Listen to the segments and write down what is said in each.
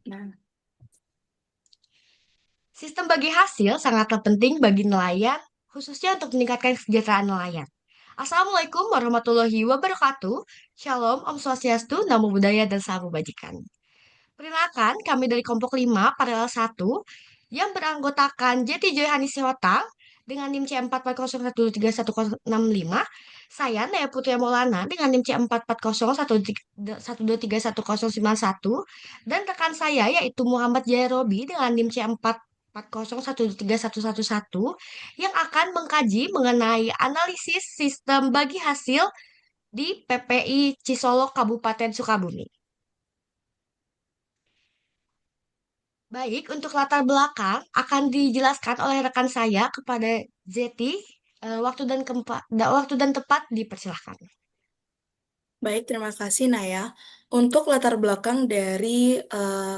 Nah, Sistem bagi hasil sangatlah penting bagi nelayan, khususnya untuk meningkatkan kesejahteraan nelayan. Assalamualaikum warahmatullahi wabarakatuh. Shalom, Om Swastiastu, Namo Buddhaya, dan Salam Kebajikan. Perkenalkan, kami dari kelompok 5 paralel 1 yang beranggotakan Jeti Joy Hani Sewatang dengan NIM C440123165. Saya Naya Putri Maulana dengan NIM C440123191 dan rekan saya yaitu Muhammad Jaya Robi dengan NIM C440123111 yang akan mengkaji mengenai analisis sistem bagi hasil di PPI Cisolok Kabupaten Sukabumi. Baik, untuk latar belakang akan dijelaskan oleh rekan saya kepada Zeti. Waktu dan tempat dipersilahkan. baik, terima kasih Naya. Untuk latar belakang dari eh,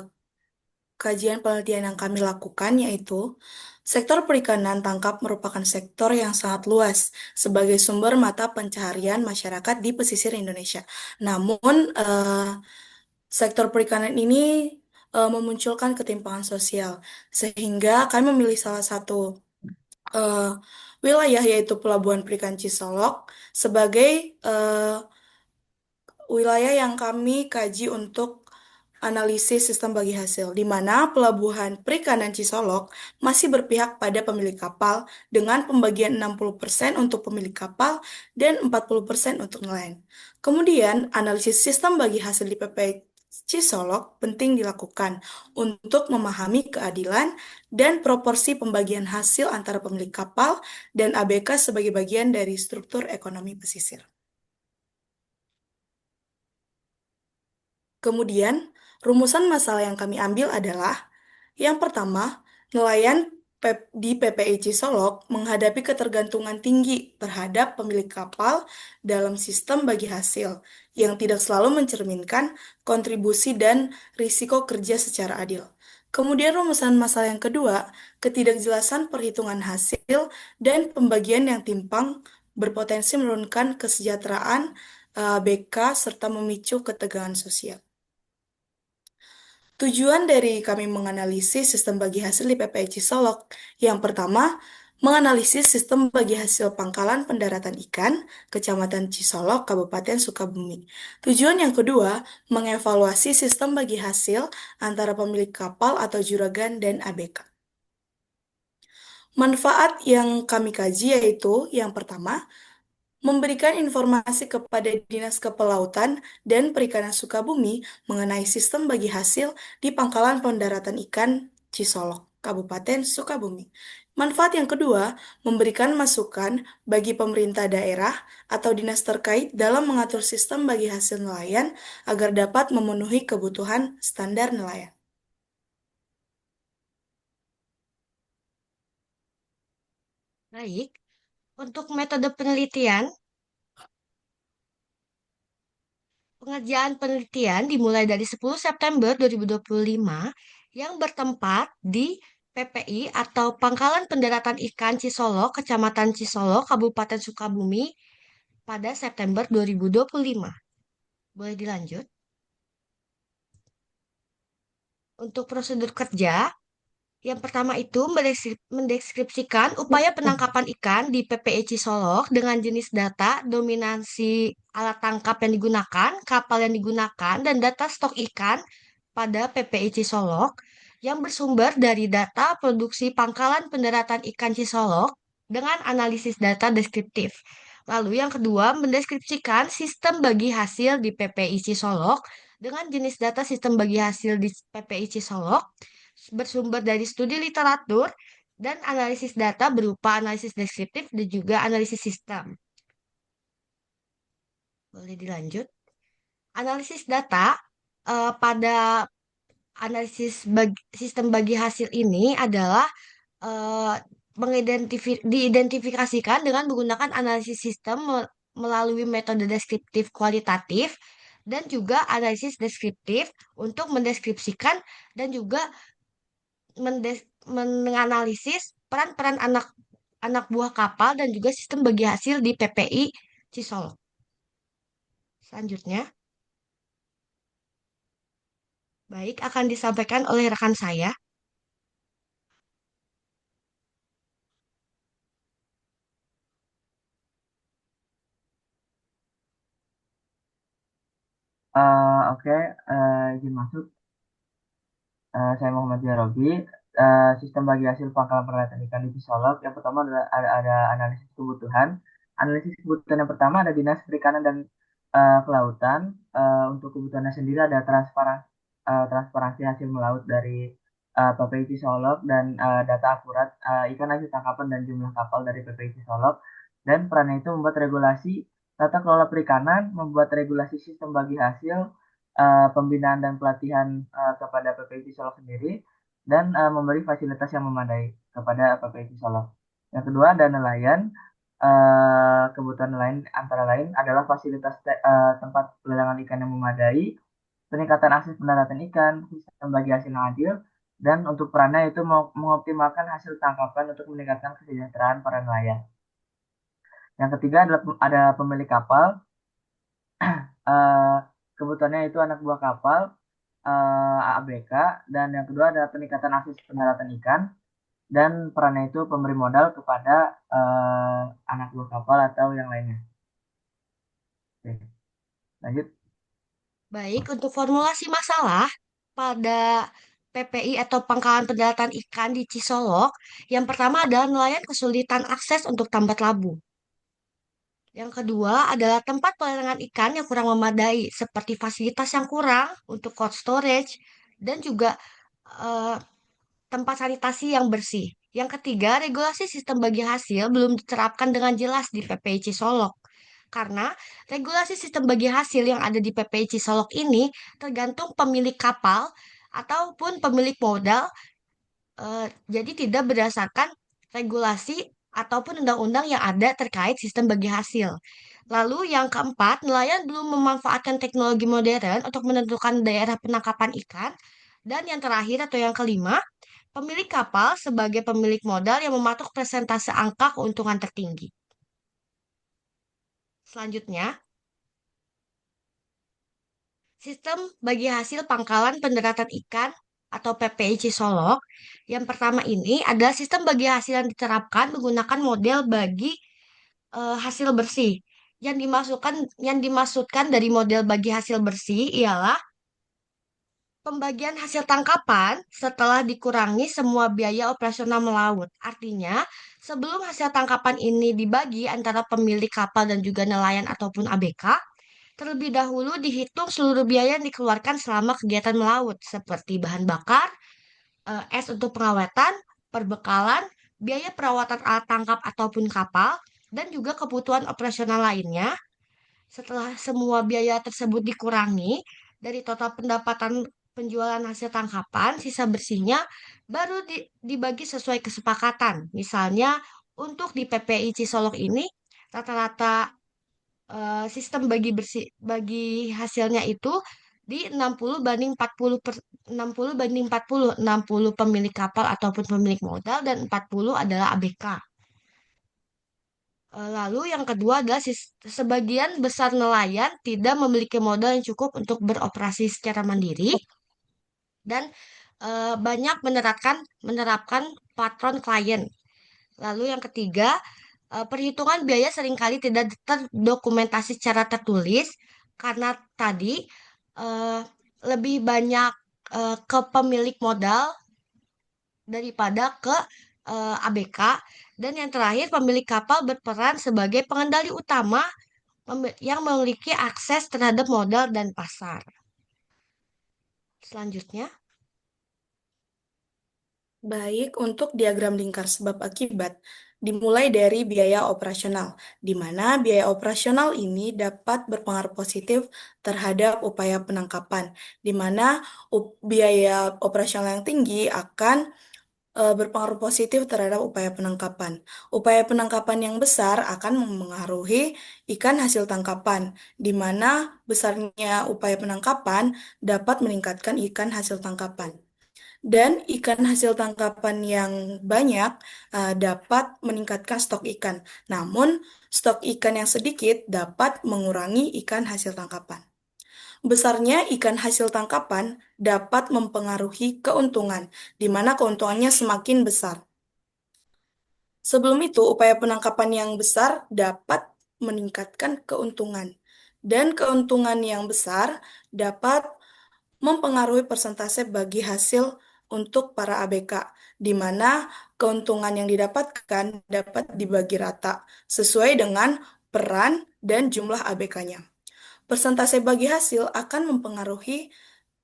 kajian penelitian yang kami lakukan, yaitu sektor perikanan tangkap merupakan sektor yang sangat luas sebagai sumber mata pencaharian masyarakat di pesisir Indonesia. Namun, sektor perikanan ini memunculkan ketimpangan sosial, sehingga kami memilih salah satu eh, wilayah, yaitu Pelabuhan Perikanan Cisolok, sebagai wilayah yang kami kaji untuk analisis sistem bagi hasil, di mana Pelabuhan Perikanan Cisolok masih berpihak pada pemilik kapal dengan pembagian 60% untuk pemilik kapal dan 40% untuk nelayan. Kemudian, analisis sistem bagi hasil di PP Cisolok penting dilakukan untuk memahami keadilan dan proporsi pembagian hasil antara pemilik kapal dan ABK sebagai bagian dari struktur ekonomi pesisir. Kemudian, rumusan masalah yang kami ambil adalah yang pertama, nelayan di PPIC Solok menghadapi ketergantungan tinggi terhadap pemilik kapal dalam sistem bagi hasil yang tidak selalu mencerminkan kontribusi dan risiko kerja secara adil. Kemudian rumusan masalah yang kedua, ketidakjelasan perhitungan hasil dan pembagian yang timpang berpotensi menurunkan kesejahteraan BK serta memicu ketegangan sosial. Tujuan dari kami menganalisis sistem bagi hasil di PPIC Solok. Yang pertama, menganalisis sistem bagi hasil pangkalan pendaratan ikan, Kecamatan Cisolok, Kabupaten Sukabumi. Tujuan yang kedua, mengevaluasi sistem bagi hasil antara pemilik kapal atau juragan dan ABK. Manfaat yang kami kaji yaitu yang pertama, memberikan informasi kepada Dinas Kepelautan dan Perikanan Sukabumi mengenai sistem bagi hasil di Pangkalan Pendaratan Ikan Cisolok, Kabupaten Sukabumi. Manfaat yang kedua, memberikan masukan bagi pemerintah daerah atau dinas terkait dalam mengatur sistem bagi hasil nelayan agar dapat memenuhi kebutuhan standar nelayan. Baik, untuk metode penelitian, pengerjaan penelitian dimulai dari 10 September 2025 yang bertempat di PPI atau Pangkalan Pendaratan Ikan Cisolok, Kecamatan Cisolok, Kabupaten Sukabumi pada September 2025. Boleh dilanjut? Untuk prosedur kerja, yang pertama itu mendeskripsikan upaya penangkapan ikan di PPIC Solok dengan jenis data, dominasi alat tangkap yang digunakan, kapal yang digunakan, dan data stok ikan pada PPIC Solok yang bersumber dari data produksi pangkalan pendaratan ikan Cisolok dengan analisis data deskriptif. Lalu yang kedua, mendeskripsikan sistem bagi hasil di PPIC Solok dengan jenis data sistem bagi hasil di PPIC Solok bersumber dari studi literatur dan analisis data berupa analisis deskriptif dan juga analisis sistem. Boleh dilanjut? Analisis data pada sistem bagi hasil ini adalah eh, diidentifikasikan dengan menggunakan analisis sistem melalui metode deskriptif kualitatif dan juga analisis deskriptif untuk mendeskripsikan dan juga menganalisis peran-peran anak anak buah kapal dan juga sistem bagi hasil di PPI Cisolok. Selanjutnya, Baik, akan disampaikan oleh rekan saya. Oke, izin masuk. Saya Muhammad Jarobi. Sistem bagi hasil pangkalan peralatan ikan di Cisolok. Yang pertama adalah ada analisis kebutuhan. Analisis kebutuhan yang pertama ada Dinas Perikanan dan Kelautan. Untuk kebutuhannya sendiri ada transparansi hasil melaut dari PPI Cisolok dan data akurat ikan hasil tangkapan dan jumlah kapal dari PPI Cisolok. Dan perannya itu membuat regulasi tata kelola perikanan, membuat regulasi sistem bagi hasil, pembinaan dan pelatihan kepada PPIC Solo sendiri, dan memberi fasilitas yang memadai kepada PPIC Solo. Yang kedua ada nelayan. Kebutuhan lain antara lain adalah fasilitas tempat pelelangan ikan yang memadai, peningkatan akses pendaratan ikan, sistem bagi hasil yang adil, dan untuk perannya itu mengoptimalkan hasil tangkapan untuk meningkatkan kesejahteraan para nelayan. Yang ketiga adalah ada pemilik kapal. eh, Kebutuhannya itu anak buah kapal, AABK, dan yang kedua ada peningkatan akses pendaratan ikan, dan perannya itu pemberi modal kepada anak buah kapal atau yang lainnya. Oke, lanjut. Baik, untuk formulasi masalah pada PPI atau Pangkalan Pendaratan Ikan di Cisolok, yang pertama adalah nelayan kesulitan akses untuk tambat labu. Yang kedua adalah tempat pelelangan ikan yang kurang memadai, seperti fasilitas yang kurang untuk cold storage dan juga eh, tempat sanitasi yang bersih. Yang ketiga, regulasi sistem bagi hasil belum diterapkan dengan jelas di PPI Cisolok. Karena regulasi sistem bagi hasil yang ada di PPI Cisolok ini tergantung pemilik kapal ataupun pemilik modal, jadi tidak berdasarkan regulasi ataupun undang-undang yang ada terkait sistem bagi hasil. Lalu yang keempat, nelayan belum memanfaatkan teknologi modern untuk menentukan daerah penangkapan ikan. Dan yang terakhir atau yang kelima, pemilik kapal sebagai pemilik modal yang mematok persentase angka keuntungan tertinggi. Selanjutnya, sistem bagi hasil pangkalan pendaratan ikan atau PPI Cisolok. Yang pertama ini adalah sistem bagi hasil yang diterapkan menggunakan model bagi hasil bersih. Yang dimaksudkan dari model bagi hasil bersih ialah pembagian hasil tangkapan setelah dikurangi semua biaya operasional melaut. Artinya, sebelum hasil tangkapan ini dibagi antara pemilik kapal dan juga nelayan ataupun ABK, terlebih dahulu dihitung seluruh biaya yang dikeluarkan selama kegiatan melaut, seperti bahan bakar, es untuk pengawetan, perbekalan, biaya perawatan alat tangkap ataupun kapal, dan juga kebutuhan operasional lainnya. Setelah semua biaya tersebut dikurangi dari total pendapatan penjualan hasil tangkapan, sisa bersihnya baru dibagi sesuai kesepakatan. Misalnya, untuk di PPI Cisolok ini, rata-rata sistem bagi hasilnya itu di 60 banding 40 60 banding 40, 60 pemilik kapal ataupun pemilik modal dan 40 adalah ABK. Lalu yang kedua adalah sebagian besar nelayan tidak memiliki modal yang cukup untuk beroperasi secara mandiri dan banyak menerapkan patron klien. Lalu yang ketiga, perhitungan biaya seringkali tidak terdokumentasi secara tertulis karena tadi eh, lebih banyak ke pemilik modal daripada ke ABK. Dan yang terakhir, pemilik kapal berperan sebagai pengendali utama yang memiliki akses terhadap modal dan pasar. Selanjutnya, Baik, untuk diagram lingkar sebab akibat, dimulai dari biaya operasional, di mana biaya operasional ini dapat berpengaruh positif terhadap upaya penangkapan, di mana biaya operasional yang tinggi akan berpengaruh positif terhadap upaya penangkapan. Upaya penangkapan yang besar akan memengaruhi ikan hasil tangkapan, di mana besarnya upaya penangkapan dapat meningkatkan ikan hasil tangkapan. Dan ikan hasil tangkapan yang banyak dapat meningkatkan stok ikan. Namun, stok ikan yang sedikit dapat mengurangi ikan hasil tangkapan. Besarnya ikan hasil tangkapan dapat mempengaruhi keuntungan, di mana keuntungannya semakin besar. Sebelum itu, upaya penangkapan yang besar dapat meningkatkan keuntungan, dan keuntungan yang besar dapat mempengaruhi persentase bagi hasil untuk para ABK, di mana keuntungan yang didapatkan dapat dibagi rata sesuai dengan peran dan jumlah ABK-nya. Persentase bagi hasil akan mempengaruhi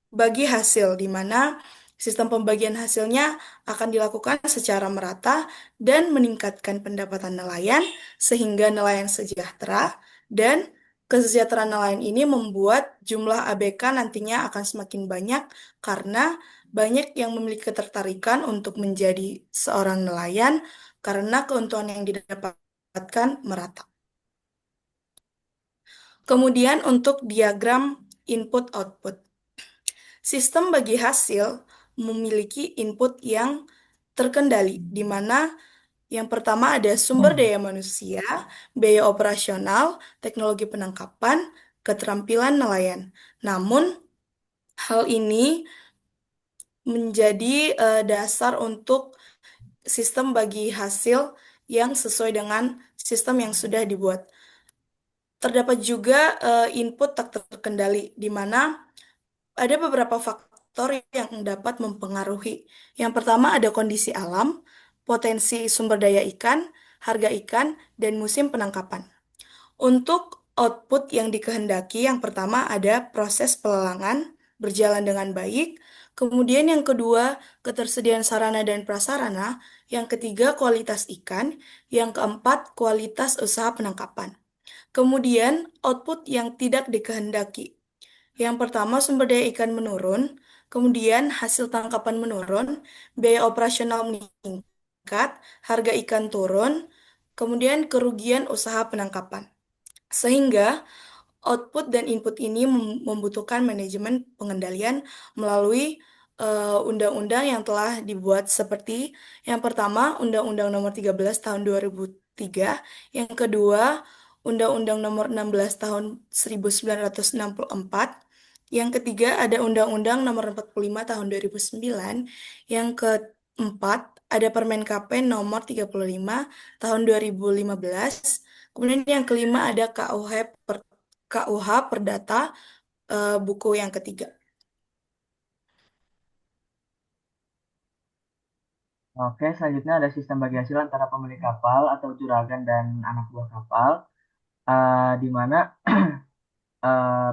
bagi hasil, di mana sistem pembagian hasilnya akan dilakukan secara merata dan meningkatkan pendapatan nelayan sehingga nelayan sejahtera, dan kesejahteraan nelayan ini membuat jumlah ABK nantinya akan semakin banyak karena banyak yang memiliki ketertarikan untuk menjadi seorang nelayan karena keuntungan yang didapatkan merata. Kemudian untuk diagram input-output. Sistem bagi hasil memiliki input yang terkendali, di mana yang pertama ada sumber daya manusia, biaya operasional, teknologi penangkapan, keterampilan nelayan. Namun, hal ini menjadi dasar untuk sistem bagi hasil yang sesuai dengan sistem yang sudah dibuat. Terdapat juga input tak terkendali, di mana ada beberapa faktor yang dapat mempengaruhi. Yang pertama ada kondisi alam, potensi sumber daya ikan, harga ikan, dan musim penangkapan. Untuk output yang dikehendaki, yang pertama ada proses pelelangan berjalan dengan baik, kemudian yang kedua ketersediaan sarana dan prasarana, yang ketiga kualitas ikan, yang keempat kualitas usaha penangkapan. Kemudian output yang tidak dikehendaki. Yang pertama, sumber daya ikan menurun, kemudian hasil tangkapan menurun, biaya operasional meningkat, harga ikan turun, kemudian kerugian usaha penangkapan. Sehingga output dan input ini membutuhkan manajemen pengendalian melalui undang-undang yang telah dibuat seperti yang pertama, Undang-Undang Nomor 13 Tahun 2003, yang kedua, Undang-Undang Nomor 16 Tahun 1964, yang ketiga ada Undang-Undang Nomor 45 Tahun 2009, yang keempat ada Permen KP Nomor 35 Tahun 2015, kemudian yang kelima ada KUH Perdata buku yang ketiga. Oke, selanjutnya ada sistem bagi hasil antara pemilik kapal atau juragan dan anak buah kapal, di mana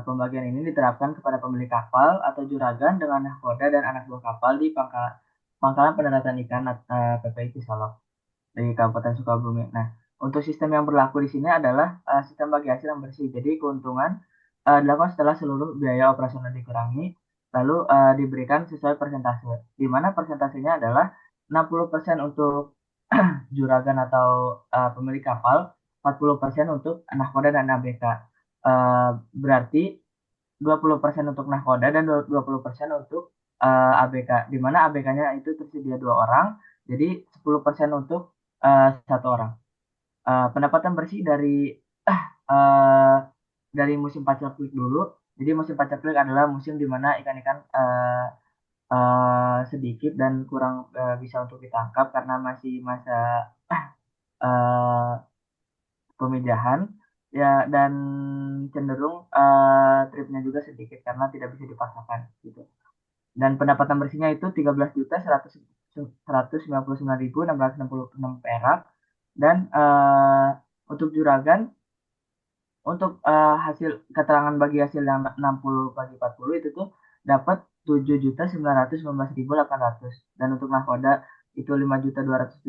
pembagian ini diterapkan kepada pemilik kapal atau juragan dengan nahkoda dan anak buah kapal di pangkalan pendaratan ikan PPI Cisolok di Kabupaten Sukabumi. Nah, untuk sistem yang berlaku di sini adalah sistem bagi hasil yang bersih. Jadi keuntungan dilakukan setelah seluruh biaya operasional dikurangi, lalu diberikan sesuai persentase. Di mana persentasenya adalah 60% untuk juragan atau pemilik kapal, 40% untuk nahkoda dan ABK. Berarti 20% untuk nahkoda dan 20% untuk ABK, di mana ABK-nya itu tersedia 2 orang, jadi 10% untuk satu orang. Pendapatan bersih uh, dari musim paceklik dulu. Jadi musim paceklik adalah musim di mana ikan-ikan sedikit dan kurang bisa untuk ditangkap karena masih masa uh, pemijahan ya, dan cenderung tripnya juga sedikit karena tidak bisa dipaksakan gitu. Dan pendapatan bersihnya itu 13.199.666 perak, dan untuk juragan, untuk hasil keterangan bagi hasil yang 60 bagi 40 itu tuh dapat 7.919.800, dan untuk nahkoda itu 5.279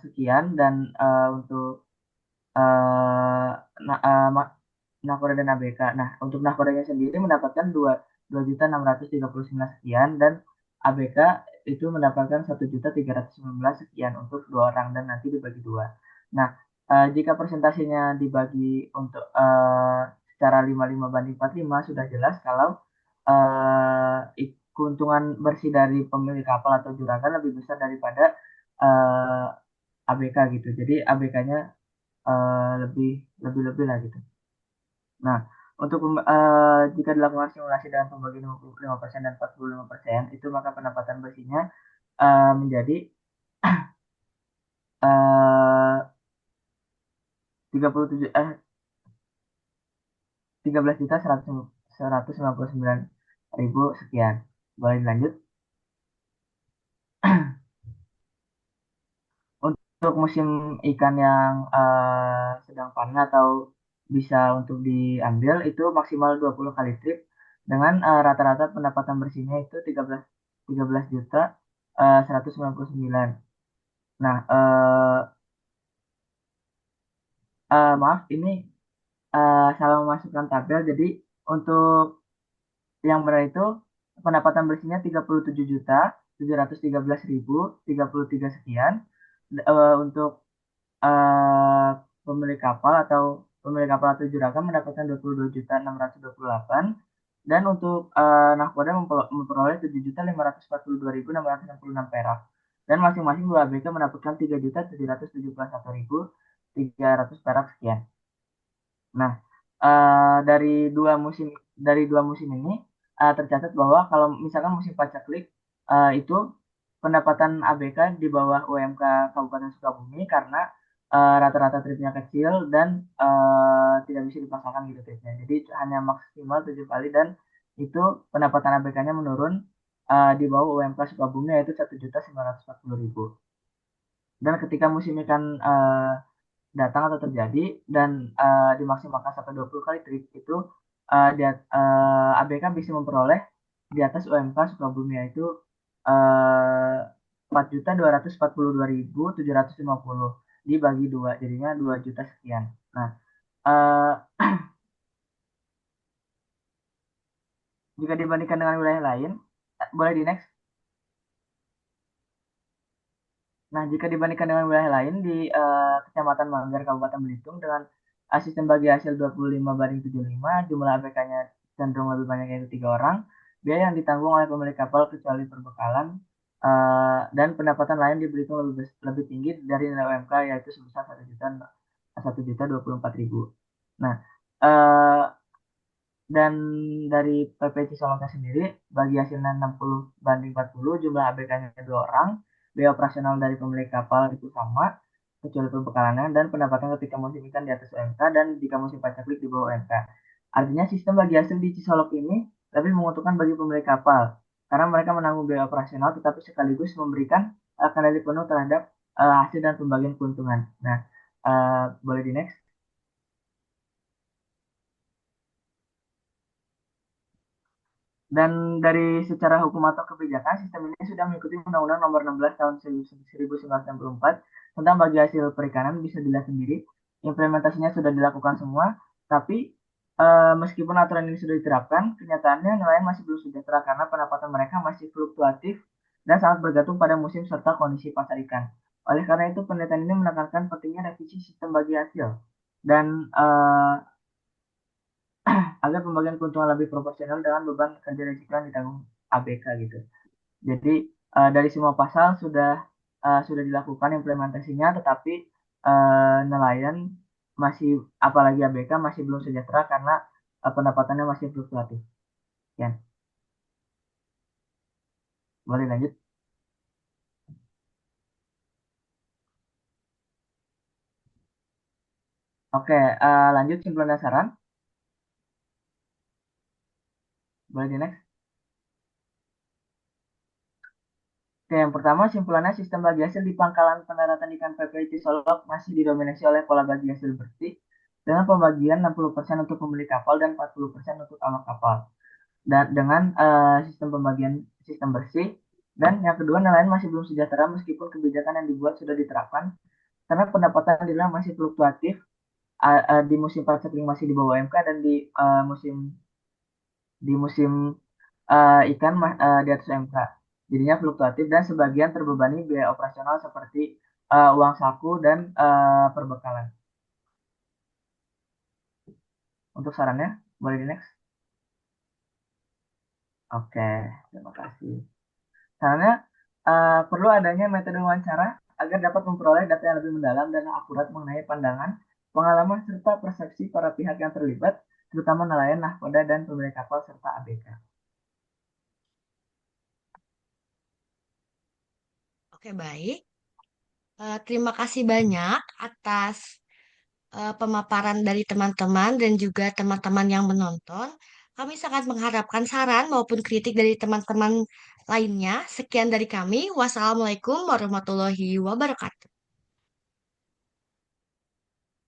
sekian, dan untuk eh nahkoda dan ABK. Nah, untuk nahkodanya sendiri mendapatkan 2.639 sekian, dan ABK itu mendapatkan 1.319 sekian untuk 2 orang, dan nanti dibagi 2. Nah, jika persentasenya dibagi untuk secara 55/45, sudah jelas kalau keuntungan bersih dari pemilik kapal atau juragan lebih besar daripada eh, ABK gitu. Jadi ABK-nya lebih lebih lebih lah gitu. Nah, Jika dilakukan simulasi dengan pembagian 55% dan 45%, itu maka pendapatan bersihnya menjadi eh 37 13.199.000 sekian. Boleh dilanjut. Untuk musim ikan yang sedang panen atau bisa untuk diambil itu maksimal 20 kali trip dengan rata-rata pendapatan bersihnya itu 13 juta 199. Nah, maaf ini salah memasukkan tabel. Jadi untuk yang benar itu pendapatan bersihnya 37.713.033 sekian. Untuk eh, pemilik kapal atau juragan mendapatkan 22.628, dan untuk nahkoda memperoleh 7.542.666 perak, dan masing-masing dua ABK mendapatkan 3.771.300 perak sekian. Nah, dari dua musim ini tercatat bahwa kalau misalkan musim pacaklik itu pendapatan ABK di bawah UMK Kabupaten Sukabumi karena rata-rata tripnya kecil dan tidak bisa dipasangkan gitu tripnya. Jadi hanya maksimal 7 kali, dan itu pendapatan ABK-nya menurun di bawah UMK Sukabumi, yaitu 1.940.000. Dan ketika musim ikan datang atau terjadi dan dimaksimalkan sampai 20 kali trip, itu ABK bisa memperoleh di atas UMK Sukabumi, yaitu 4.242.750 dibagi dua, jadinya 2 juta sekian. Nah, uh, jika dibandingkan dengan wilayah lain, boleh di next. Nah, jika dibandingkan dengan wilayah lain di Kecamatan Manggar, Kabupaten Belitung, dengan sistem bagi hasil 25/75, jumlah ABK-nya cenderung lebih banyak, yaitu 3 orang. Biaya yang ditanggung oleh pemilik kapal kecuali perbekalan, dan pendapatan lain di Belitung lebih tinggi dari nilai UMK, yaitu sebesar 1.024.000. Nah, uh, dan dari PPC Solongka sendiri, bagi hasilnya 60/40, jumlah ABK-nya 2 orang, biaya operasional dari pemilik kapal itu sama, kecuali perbekalannya, dan pendapatan ketika musim ikan di atas UMK, dan jika musim pacaklik di bawah UMK. Artinya sistem bagi hasil di Cisolok ini lebih menguntungkan bagi pemilik kapal, karena mereka menanggung biaya operasional, tetapi sekaligus memberikan kendali penuh terhadap hasil dan pembagian keuntungan. Nah, boleh di next. Dan dari secara hukum atau kebijakan, sistem ini sudah mengikuti Undang-Undang Nomor 16 Tahun 1994 tentang bagi hasil perikanan. Bisa dilihat sendiri, implementasinya sudah dilakukan semua, tapi meskipun aturan ini sudah diterapkan, kenyataannya nelayan masih belum sejahtera karena pendapatan mereka masih fluktuatif dan sangat bergantung pada musim serta kondisi pasar ikan. Oleh karena itu, penelitian ini menekankan pentingnya revisi sistem bagi hasil dan agar pembagian keuntungan lebih proporsional dengan beban kerja risiko yang ditanggung ABK gitu. Jadi dari semua pasal sudah dilakukan implementasinya, tetapi nelayan masih, apalagi ABK, masih belum sejahtera karena pendapatannya masih fluktuatif. Ya, boleh lanjut. Oke, lanjut simpulan dasaran. Boleh di next. Oke, yang pertama simpulannya, sistem bagi hasil di pangkalan pendaratan ikan PPIC Solok masih didominasi oleh pola bagi hasil bersih dengan pembagian 60% untuk pemilik kapal dan 40% untuk awak kapal. Dan dengan sistem pembagian sistem bersih. Dan yang kedua, nelayan masih belum sejahtera meskipun kebijakan yang dibuat sudah diterapkan, karena pendapatan nelayan masih fluktuatif. Di musim paceklik masih di bawah UMK, dan di musim ikan di atas UMK. Jadinya fluktuatif dan sebagian terbebani biaya operasional seperti uang saku dan perbekalan. Untuk sarannya, boleh di next. Oke, terima kasih. Karena perlu adanya metode wawancara agar dapat memperoleh data yang lebih mendalam dan akurat mengenai pandangan, pengalaman, serta persepsi para pihak yang terlibat terutama nelayan, nahkoda, dan pemilik kapal serta ABK. Oke, baik. Terima kasih banyak atas pemaparan dari teman-teman dan juga teman-teman yang menonton. Kami sangat mengharapkan saran maupun kritik dari teman-teman lainnya. Sekian dari kami. Wassalamualaikum warahmatullahi wabarakatuh.